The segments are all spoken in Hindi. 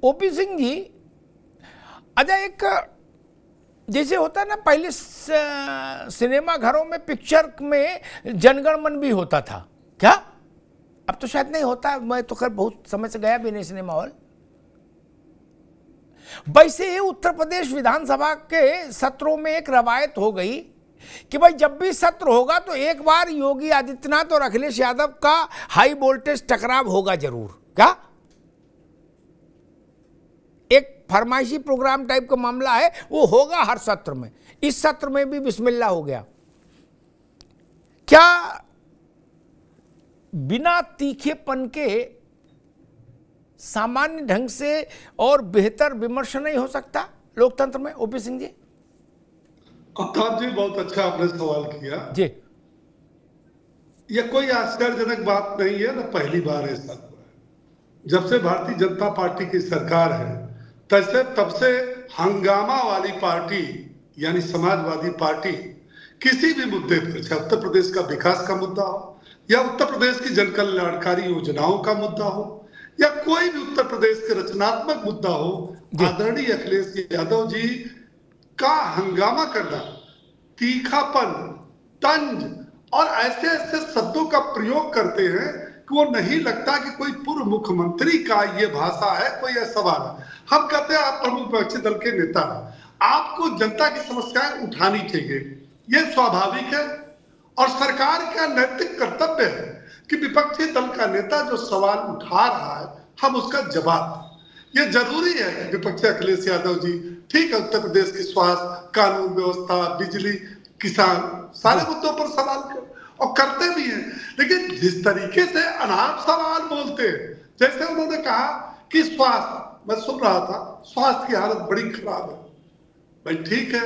ओपी सिंह जी, अच्छा एक जैसे होता है ना, पहले सिनेमा घरों में पिक्चर में जनगण मन भी होता था क्या? अब तो शायद नहीं होता, मैं तो खैर बहुत समय से गया भी नहीं सिनेमा हॉल। वैसे उत्तर प्रदेश विधानसभा के सत्रों में एक रवायत हो गई कि भाई जब भी सत्र होगा तो एक बार योगी आदित्यनाथ और अखिलेश यादव का हाई वोल्टेज टकराव होगा जरूर। क्या एक फरमाइशी प्रोग्राम टाइप का मामला है, वो होगा हर सत्र में। इस सत्र में भी बिस्मिल्लाह हो गया। क्या बिना तीखेपन के सामान्य ढंग से और बेहतर विमर्श नहीं हो सकता लोकतंत्र में? ओपी सिंह जी। आफ्ताब जी, बहुत अच्छा आपने सवाल किया जी। यह कोई आश्चर्यजनक बात नहीं है, ना पहली बार ऐसा हुआ है। जब से भारतीय जनता पार्टी की सरकार है तब से हंगामा वाली पार्टी यानी समाजवादी पार्टी किसी भी मुद्दे पर, चाहे उत्तर प्रदेश का विकास का मुद्दा हो या उत्तर प्रदेश की जन कल्याणकारी योजनाओं का मुद्दा हो या कोई भी उत्तर प्रदेश के रचनात्मक मुद्दा हो, आदरणीय अखिलेश यादव जी का हंगामा करना, तीखापन, तंज और ऐसे ऐसे शब्दों का प्रयोग करते हैं कि वो नहीं लगता कि कोई पूर्व मुख्यमंत्री का ये भाषा है, कोई यह सवाल है। हम कहते हैं आप प्रमुख विपक्षी दल के नेता हैं, आपको जनता की समस्याएं उठानी चाहिए, ये स्वाभाविक है और सरकार का नैतिक कर्तव्य है कि विपक्षी दल का नेता जो सवाल उठा रहा है हम उसका जवाब दें। ये जरूरी है कि विपक्षी अखिलेश यादव जी, ठीक है, उत्तर प्रदेश की स्वास्थ्य, कानून व्यवस्था, बिजली, किसान, सारे मुद्दों पर सवाल कर और करते भी हैं, लेकिन जिस तरीके से अनाप सवाल बोलते हैं, जैसे उन्होंने कहा कि स्वास्थ्य, मैं सुन रहा था, स्वास्थ्य की हालत बड़ी खराब है। भाई ठीक है,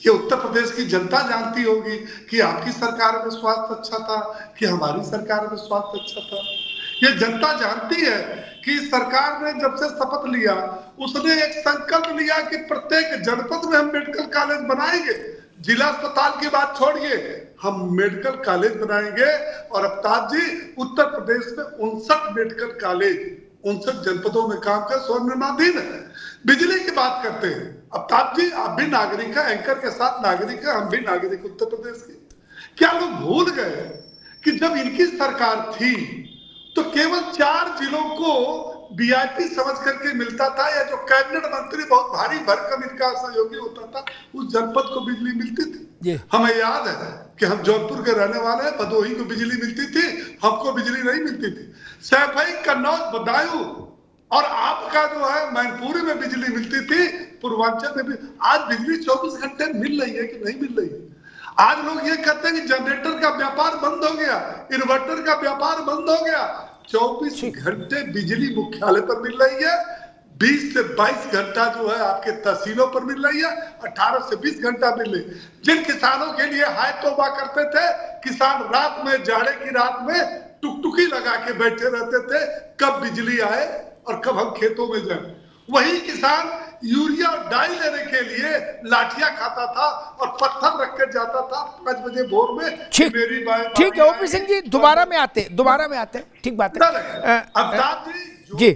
ये उत्तर प्रदेश की जनता जानती होगी कि आपकी सरकार में स्वास्थ्य अच्छा था कि हमारी सरकार में स्वास्थ्य अच्छा था। ये जनता जानती है कि सरकार ने जब से शपथ लिया उसने एक संकल्प लिया कि प्रत्येक जनपद में हम मेडिकल कॉलेज बनाएंगे। जिला अस्पताल की बात छोड़िए, हम मेडिकल कॉलेज बनाएंगे। और आफ्ताब जी, उत्तर प्रदेश में 59 मेडिकल कॉलेज 59 जनपदों में काम कर स्वर्णिमाधीन है। बिजली की बात करते हैं, आफ्ताब जी आप भी नागरिक है, एंकर के साथ नागरिक है, हम भी नागरिक उत्तर प्रदेश के। क्या लोग भूल गए कि जब इनकी सरकार थी तो केवल 4 जिलों को वीआईपी समझ करके मिलता था, या जो कैबिनेट मंत्री बहुत भारी भरकम इनका सहयोगी होता था उस जनपद को बिजली मिलती थी। हमें याद है कि हम जौनपुर के रहने वाले हैं, भदोही को बिजली मिलती थी, हमको बिजली नहीं मिलती थी। सैफई, कन्नौज, बदायूं और आपका जो है मैनपुरी में बिजली मिलती थी, पूर्वांचल में भी। आज बिजली 24 घंटे मिल रही है कि नहीं मिल रही है? आज लोग ये कहते हैं कि जनरेटर का व्यापार बंद हो गया, इन्वर्टर का व्यापार बंद हो गया। 24 घंटे बिजली मुख्यालय पर मिल रही है, 20 से 22 घंटा जो है आपके तहसीलों पर मिल रही है, 18 से 20 घंटा मिल रही है। जिन किसानों के लिए हाय तौबा करते थे, किसान रात में, जाड़े की रात में टुकटुकी लगा के बैठे रहते थे कब बिजली आए और कब हम खेतों में जाए, वही किसान यूरिया और डाई लेने के लिए लाठियां खाता था और पत्थर रख के जाता था 5 बजे भोर में। ठीक है ओपी सिंह जी, दोबारा में आते, ठीक बात है। आफ्ताब जी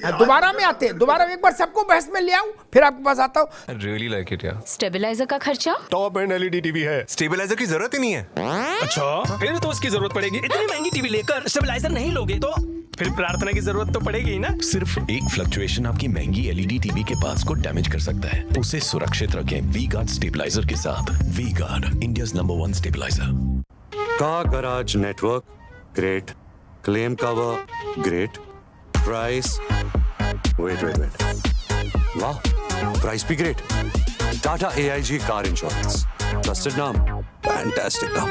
दोबारा में आते, दोबारा एक बार सबको बहस में ले आऊं, फिर आपके पास आता हूं। Really like it, yeah. Stabiliser का खर्चा? टॉप एंड एलईडी टीवी है, स्टेबलाइजर की जरूरत ही नहीं है। अच्छा फिर तो उसकी जरूरत पड़ेगी। इतनी महंगी टीवी लेकर स्टेबलाइजर नहीं लोगे तो फिर प्रार्थना की जरूरत तो पड़ेगी ही ना। सिर्फ एक फ्लक्चुएशन आपकी महंगी एलईडी टीवी के पास को डैमेज कर सकता है। उसे सुरक्षित रखें वी गार्ड स्टेबलाइजर के साथ। V Guard, India's number 1 stabiliser. Car garage network great, claim cover great, price wait वाह, प्राइस भी great. Tata AIG car insurance, trusted नाम, फैंटास्टिक नाम।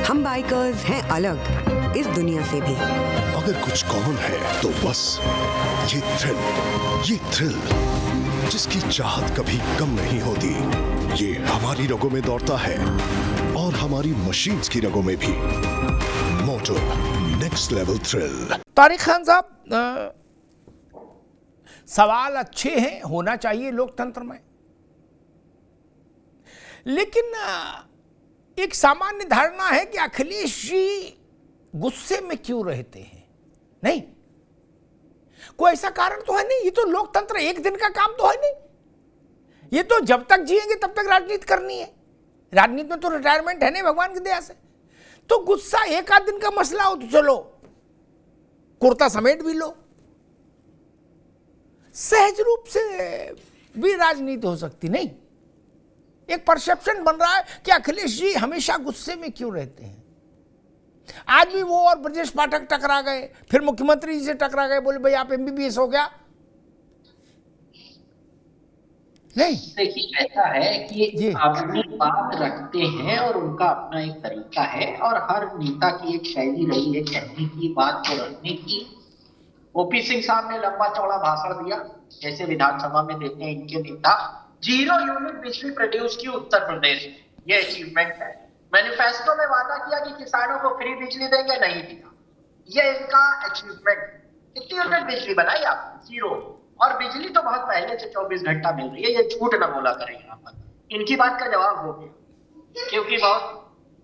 हम बाइकर्स हैं अलग इस दुनिया से भी। अगर कुछ कॉमन है तो बस ये थ्रिल जिसकी चाहत कभी कम नहीं होती, ये हमारी रगों में दौड़ता है और हमारी मशीन्स की रगों में भी। Motto next level thrill. Tariq Khan साहब, सवाल अच्छे हैं, होना चाहिए लोकतंत्र में, लेकिन एक सामान्य धारणा है कि अखिलेश जी गुस्से में क्यों रहते हैं? नहीं, कोई ऐसा कारण तो है नहीं, ये तो लोकतंत्र एक दिन का काम तो है नहीं, ये तो जब तक जिएंगे तब तक राजनीति करनी है। राजनीति में तो रिटायरमेंट है नहीं भगवान की दया से। तो गुस्सा एक आध दिन का मसला हो तो चलो कुर्ता समेट भी लो, सहज रूप से भी राजनीति हो सकती नहीं। एक परसेप्शन बन रहा है कि अखिलेश जी हमेशा गुस्से में क्यों रहते हैं। आज भी वो और ब्रजेश पाठक टकरा गए, फिर मुख्यमंत्री जी से टकरा गए, बोले भाई आप MBBS हो गया। नहीं, देखिए ऐसा है कि अपनी बात रखते हैं और उनका अपना एक तरीका है, और हर नेता की एक शैली रही है कहने की, बात को रखने की। OP सिंह साहब ने लंबा चौड़ा भाषण दिया जैसे विधानसभा में देते हैं इनके नेता। 0 यूनिट बिजली प्रोड्यूस की उत्तर प्रदेश, ये अचीवमेंट है। मैनिफेस्टो में वादा किया कि किसानों को फ्री बिजली देंगे, नहीं दिया, ये इनका अचीवमेंट। कितनी यूनिट बिजली बनाई आपने? 0। और बिजली तो बहुत पहले से 24 घंटा मिल रही है, ये झूठ ना बोला करें यहाँ पर। इनकी बात का जवाब हो गया क्योंकि बहुत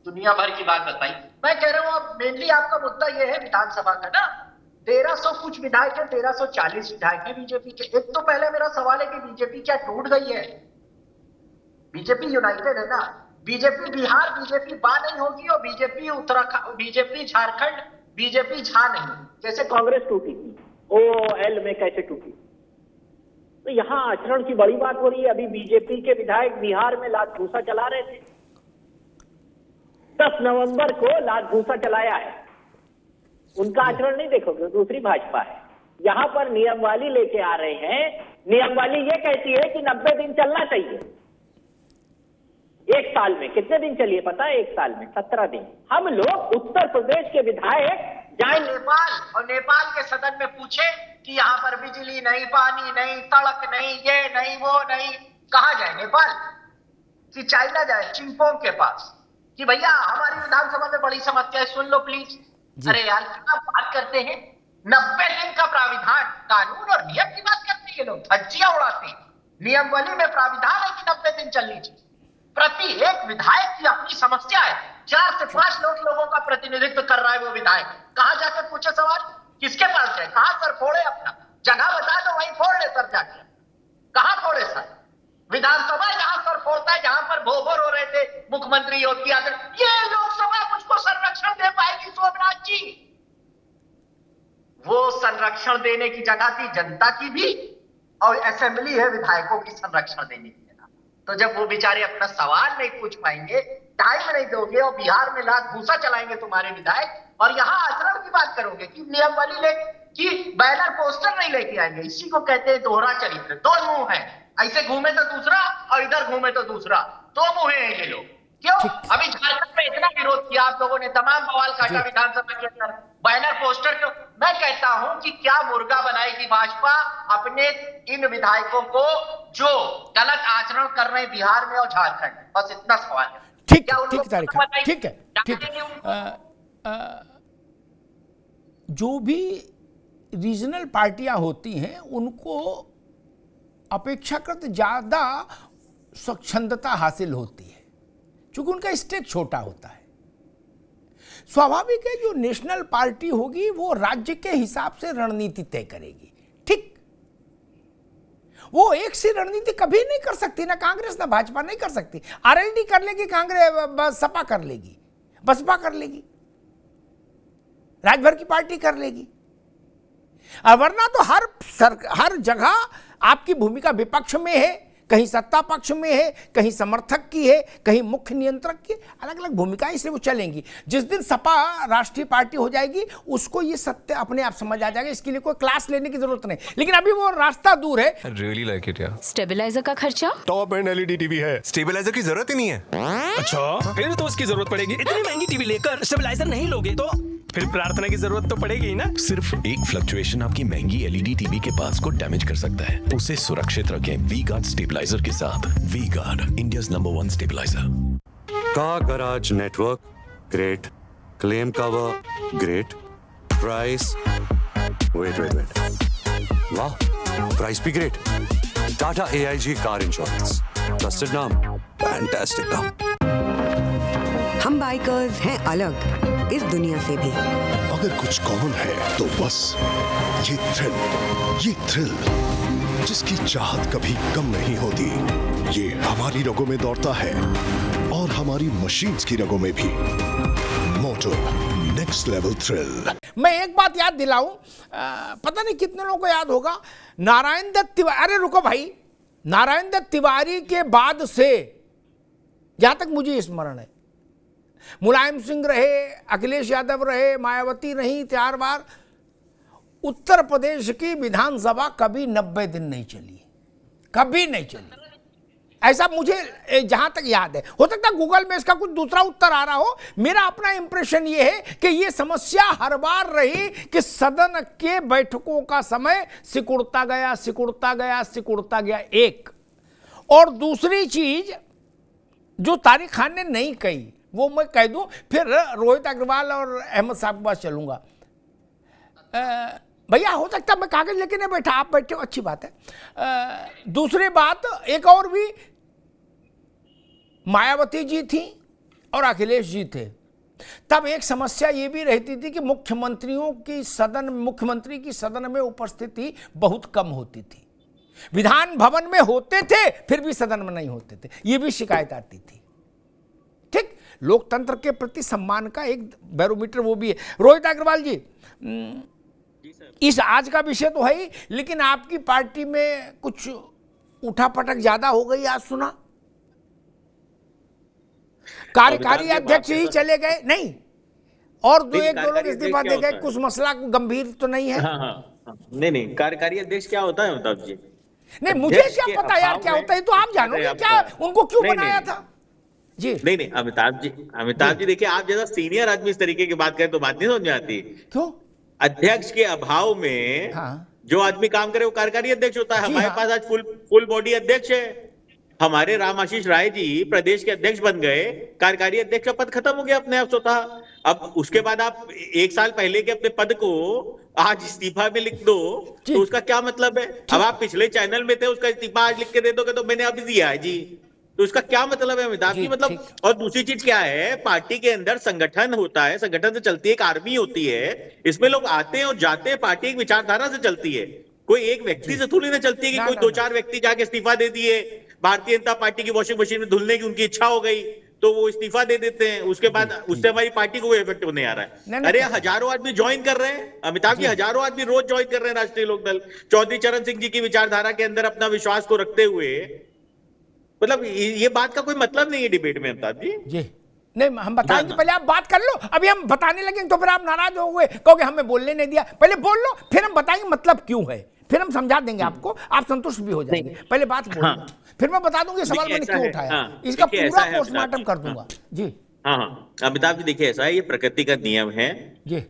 दुनिया भर की बात बताई। मैं कह रहा हूँ अब मेनली आपका मुद्दा ये है विधानसभा का ना, 1300 कुछ विधायक है, 1340 विधायक है बीजेपी के। एक तो पहले मेरा सवाल है कि बीजेपी क्या टूट गई है? बीजेपी यूनाइटेड है ना। बीजेपी बिहार बीजेपी बा नहीं होगी, और BJP Uttarakhand, BJP Jharkhand BJP Jha नहीं, जैसे कांग्रेस टूटी थी OL में कैसे टूटी। तो यहाँ आचरण की बड़ी बात हो रही है। अभी बीजेपी के विधायक बिहार में लात घूसा चला रहे थे, 10 नवंबर को लात घूसा चलाया है। उनका आचरण नहीं देखोगे, दूसरी भाजपा है। यहाँ पर नियमवाली लेके आ रहे हैं। नियमवाली ये कहती है कि 90 दिन चलना चाहिए। एक साल में कितने दिन चलिए पता है? एक साल में 17 दिन। हम लोग उत्तर प्रदेश के विधायक जाए नेपाल, और नेपाल के सदन में पूछे कि यहाँ पर बिजली नहीं, पानी नहीं, सड़क नहीं, ये नहीं, वो नहीं। कहाँ जाए? नेपाल कि चाइना जाए चिंपोंग के पास कि भैया हमारी विधानसभा में बड़ी समस्या है, सुन लो प्लीज। अरे यार क्या बात करते हैं? 90 दिन का प्राविधान, कानून और नियम की बात करते हैं ये लोग, धज्जियां उड़ाते हैं। नियमावली में प्राविधान है कि 90 दिन चलनी चाहिए। प्रति एक विधायक की अपनी समस्या है। 4 से 5 लोगों का प्रतिनिधित्व कर रहा है वो विधायक। कहां जाकर पूछे सवाल? किसके पास जाए? कहां सर फोड़े? अपना जगह बता दो, वहीं फोड़ ले सर जाके। कहां फोड़े सर? विधानसभा जहां सर फोड़ता है, जहां पर भोभर हो रहे थे मुख्यमंत्री योगी आदित्यनाथ, ये लोकसभा मुझको संरक्षण दे पाएगी सोमनाथ जी? वो संरक्षण देने की जगह थी जनता की भी, और असेंबली है विधायकों की संरक्षण देने की। तो जब वो बेचारे अपना सवाल नहीं पूछ पाएंगे, टाइम नहीं दोगे, और बिहार में लात घूसा चलाएंगे तुम्हारे विधायक, और यहाँ आचरण की बात करोगे कि नियमावली ले कि बैनर पोस्टर नहीं लेके आएंगे। इसी को कहते हैं दोहरा चरित्र। 2 मुंह है, ऐसे घूमे तो दूसरा और इधर घूमे तो दूसरा, 2 मुंह हैं ये लोग। क्यों? अभी झारखंड में इतना विरोध किया आप लोगों ने, तमाम बवाल काटा विधानसभा के अंदर, बैनर पोस्टर क्यों? मैं कहता हूं कि क्या मुर्गा बनाएगी भाजपा अपने इन विधायकों को जो गलत आचरण कर रहे हैं बिहार में और झारखंड? बस इतना सवाल है। ठीक तारिका, ठीक है। जो भी रीजनल पार्टियां होती हैं उनको अपेक्षाकृत ज्यादा स्वच्छंदता हासिल होती है, क्योंकि उनका स्टेक छोटा होता है। स्वाभाविक है जो नेशनल पार्टी होगी वो राज्य के हिसाब से रणनीति तय करेगी। ठीक, वो एक सी रणनीति कभी नहीं कर सकती, ना कांग्रेस ना भाजपा नहीं कर सकती। RLD कर लेगी, कांग्रेस सपा कर लेगी, बसपा कर लेगी, राजभर की पार्टी कर लेगी। वरना तो हर जगह आपकी भूमिका विपक्ष में है, कहीं सत्ता पक्ष में है, कहीं समर्थक की है, कहीं मुख्य नियंत्रक की, अलग अलग भूमिकाएं इसलिए वो चलेंगी। जिस दिन सपा राष्ट्रीय पार्टी हो जाएगी उसको ये सत्य अपने आप समझ आ जाएगा, इसके लिए कोई क्लास लेने की जरूरत नहीं। लेकिन अभी वो रास्ता दूर है। रियली लाइक इट यार। स्टेबलाइजर का खर्चा? टॉप एंड LED टीवी है, स्टेबलाइजर की जरूरत ही नहीं है। अच्छा, फिर तो उसकी जरूरत पड़ेगी। इतनी महंगी टीवी लेकर स्टेबलाइजर नहीं लोगे तो फिर प्रार्थना की जरूरत तो पड़ेगी ही ना। सिर्फ एक फ्लक्चुएशन आपकी महंगी LED टीवी के पास को डैमेज कर सकता है। उसे सुरक्षित रखें V-Guard स्टेबलाइजर के साथ। V-Guard, India's number 1 stabiliser. Car garage network great, claim cover great, price wait वाह, प्राइस भी great. Tata AIG car insurance, trusted नाम, फैंटास्टिक नाम। हम बाइकर्स हैं अलग इस दुनिया से भी। अगर कुछ कॉमन है तो बस ये थ्रिल जिसकी चाहत कभी कम नहीं होती, ये हमारी रगों में दौड़ता है और हमारी मशीन्स की रगों में भी। Motto next level thrill. मैं एक बात याद दिलाऊं, पता नहीं कितने लोगों को याद होगा, नारायण दत्त तिवारी, अरे रुको भाई, नारायण दत्त तिवारी के बाद से जहां तक मुझे स्मरण है, मुलायम सिंह रहे, अखिलेश यादव रहे, मायावती रही 4 बार, उत्तर प्रदेश की विधानसभा कभी 90 दिन नहीं चली, कभी नहीं चली, ऐसा मुझे जहां तक याद है। हो सकता है गूगल में इसका कुछ दूसरा उत्तर आ रहा हो। मेरा अपना इंप्रेशन ये है कि ये समस्या हर बार रही कि सदन के बैठकों का समय सिकुड़ता गया, सिकुड़ता गया, सिकुड़ता गया। एक और दूसरी चीज जो तारिक खान ने नहीं कही वो मैं कह दूं, फिर रोहित अग्रवाल और अहमद साहब के पास चलूंगा। भैया हो सकता मैं कागज लेके नहीं बैठा, आप बैठे हो, अच्छी बात है। दूसरी बात एक और भी, मायावती जी थी और अखिलेश जी थे, तब एक समस्या ये भी रहती थी कि मुख्यमंत्री की सदन में उपस्थिति बहुत कम होती थी। विधान भवन में होते थे फिर भी सदन में नहीं होते थे, ये भी शिकायत आती थी। ठीक, लोकतंत्र के प्रति सम्मान का एक बैरोमीटर वो भी है। रोहित अग्रवाल जी, इस आज का विषय तो है ही, लेकिन आपकी पार्टी में कुछ उठापटक ज्यादा हो गई, आज सुना कार्यकारी अध्यक्ष ही चले गए, नहीं और दो लोग इस्तीफा दे गए, कुछ मसला गंभीर तो नहीं है? नहीं, कार्यकारी अध्यक्ष क्या होता है अमिताभ जी? नहीं, मुझे क्या पता यार क्या होता है, तो आप जानोगे क्या उनको क्यों बनाया था जी? नहीं अमिताभ जी देखिए, आप जैसा सीनियर आदमी इस तरीके की बात करें तो बात नहीं समझ में आती। क्यों? अध्यक्ष के अभाव में जो आदमी काम करे वो कार्यकारी अध्यक्ष होता है। हमारे पास आज फुल बॉडी अध्यक्ष है। हमारे रामाशीष राय जी प्रदेश के अध्यक्ष बन गए, कार्यकारी अध्यक्ष का पद खत्म हो गया अपने आप स्वतः। अब उसके बाद आप 1 साल पहले के अपने पद को आज इस्तीफा में लिख दो तो उसका क्या मतलब है? अब आप पिछले चैनल में थे, उसका इस्तीफा आज लिख के दे दोगे तो मैंने अभी दिया है जी, तो इसका क्या मतलब है अमिताभ जी? मतलब, और दूसरी चीज क्या है, पार्टी के अंदर संगठन होता है, संगठन से चलती है, एक आर्मी होती है, इसमें लोग आते हैं और जाते हैं, पार्टी एक विचारधारा से चलती है, कोई एक व्यक्ति से थोड़ी ना चलती है कि कोई 2-4 व्यक्ति जाके इस्तीफा दे दिए, भारतीय जनता पार्टी की वॉशिंग मशीन में धुलने की उनकी इच्छा हो गई तो वो इस्तीफा दे देते हैं, उसके बाद उससे हमारी पार्टी को कोई इफेक्ट होने आ रहा है। अरे हजारों आदमी ज्वाइन कर रहे हैं अमिताभ जी, हजारों आदमी रोज ज्वाइन कर रहे हैं राष्ट्रीय लोकदल, चौधरी चरण सिंह जी की विचारधारा के अंदर अपना विश्वास को रखते हुए। मतलब ये बात का कोई मतलब नहीं है डिबेट में अमिताभ जी। नहीं, हम बताएंगे, पहले आप बात कर लो, अभी हम बताने लगेंगे तो फिर आप नाराज हो गए, कहोगे हमें बोलने नहीं दिया। पहले बोल लो, फिर हम बताएंगे मतलब क्यों है, फिर हम समझा देंगे आपको, आप संतुष्ट भी हो जाएंगे। पहले बात बोलो, फिर मैं बता दूंगी सवाल मैंने क्यों उठाया, इसका पूरा पोस्टमार्टम कर दूंगा जी। हाँ अमिताभ जी देखिए, ऐसा है, ये प्रकृति का नियम है जी।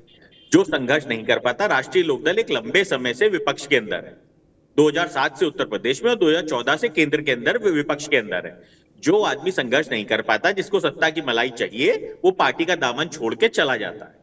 जो संघर्ष नहीं कर पाता, राष्ट्रीय लोकदल एक लंबे समय से विपक्ष के अंदर है, 2007 से उत्तर प्रदेश में और 2014 से केंद्र के अंदर विपक्ष के अंदर है। जो आदमी संघर्ष नहीं कर पाता, जिसको सत्ता की मलाई चाहिए, वो पार्टी का दामन छोड़ के चला जाता है।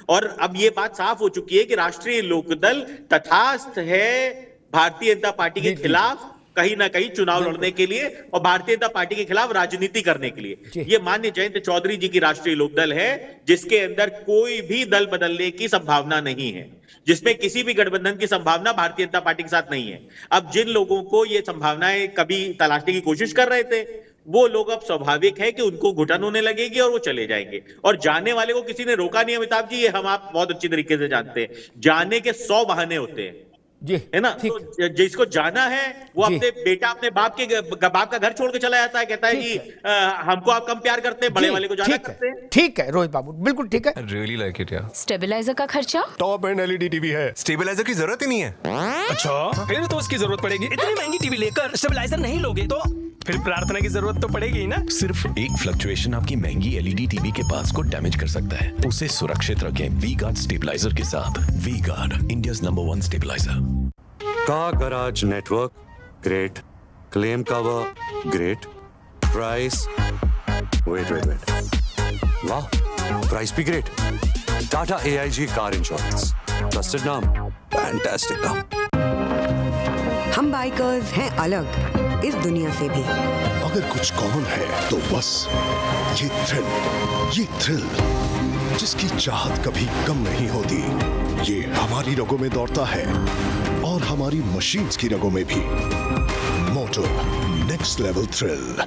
और अब ये बात साफ हो चुकी है कि राष्ट्रीय लोकदल तथास्थ है भारतीय जनता पार्टी के खिलाफ कहीं ना कहीं चुनाव लड़ने के लिए और भारतीय जनता पार्टी के खिलाफ राजनीति करने के लिए। ये माननीय जयंत चौधरी जी की राष्ट्रीय लोकदल है, जिसके अंदर कोई भी दल बदलने की संभावना नहीं है, जिसमें किसी भी गठबंधन की संभावना भारतीय जनता पार्टी के साथ नहीं है। अब जिन लोगों को ये संभावनाएं कभी तलाशने की कोशिश कर रहे थे, वो लोग अब स्वाभाविक है कि उनको घुटन होने लगेगी और वो चले जाएंगे। और जाने वाले को किसी ने रोका नहीं अमिताभ जी, ये हम आप बहुत अच्छी तरीके से जानते हैं। जाने के 100 बहाने होते हैं जी, है ना? तो जिसको जाना है वो अपने बेटा अपने बाप का घर छोड़ के चला जाता है, कहता है जी हमको आप कम प्यार करते हैं, बड़े वाले को ज्यादा करते हैं। ठीक है रोहित बाबू, बिल्कुल ठीक है। रियली लाइक इट यार। स्टेबलाइजर का खर्चा? टॉप एंड एलईडी टीवी है, स्टेबलाइजर की जरूरत ही नहीं है। अच्छा, फिर तो उसकी जरूरत पड़ेगी। इतनी महंगी टीवी लेकर स्टेबलाइजर नहीं लोगे तो फिर प्रार्थना की जरूरत तो पड़ेगी ही ना। सिर्फ एक फ्लक्चुएशन आपकी महंगी एलईडी टीवी के पार्ट्स को डैमेज कर सकता है, उसे सुरक्षित रखें वी गार्ड स्टेबलाइजर के साथ। V Guard, India's number 1 stabiliser. Car garage network great, claim cover great, price wait वाह, प्राइस भी great. Tata AIG car insurance, trusted नाम, फैंटास्टिक नाम। हम बाइकर्स हैं अलग इस दुनिया से भी। अगर कुछ कॉमन है तो बस ये थ्रिल जिसकी चाहत कभी कम नहीं होती, ये हमारी रगों में दौड़ता है और हमारी मशीन्स की रगों में भी। Motto next level thrill.